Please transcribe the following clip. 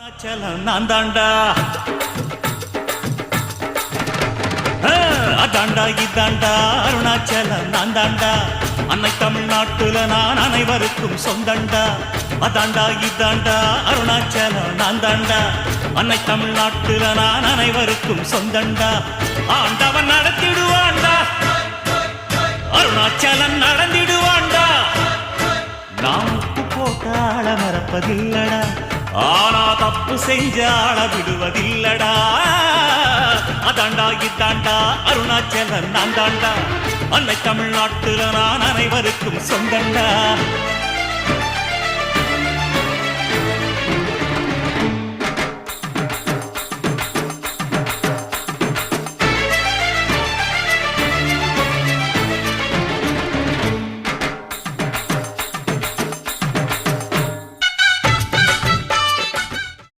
நான் தாண்டா அதாண்டா இதாண்டா அருணாச்சலம் நான் தாண்டா அன்னை தமிழ்நாட்டுல நான் அனைவருக்கும் சொந்தண்டா அதாண்டா இதாண்டா அருணாச்சலம் நான் தாண்டா அன்னை தமிழ்நாட்டுல நான் அனைவருக்கும் சொந்தண்டா ஆண்டவன் நடத்திடுவாண்டா அருணாச்சலம் நடந்திடுவாண்டா நாம் உப்பு போட்டாள மறப்பதில்லடா ஆனா தப்பு செஞ்சாள விடுவதில்லடா அதாண்டா இதாண்டா அருணாச்சலம் நான் தாண்டா அன்னை தமிழ்நாட்டுல நான் அனைவருக்கும் சொந்தண்டா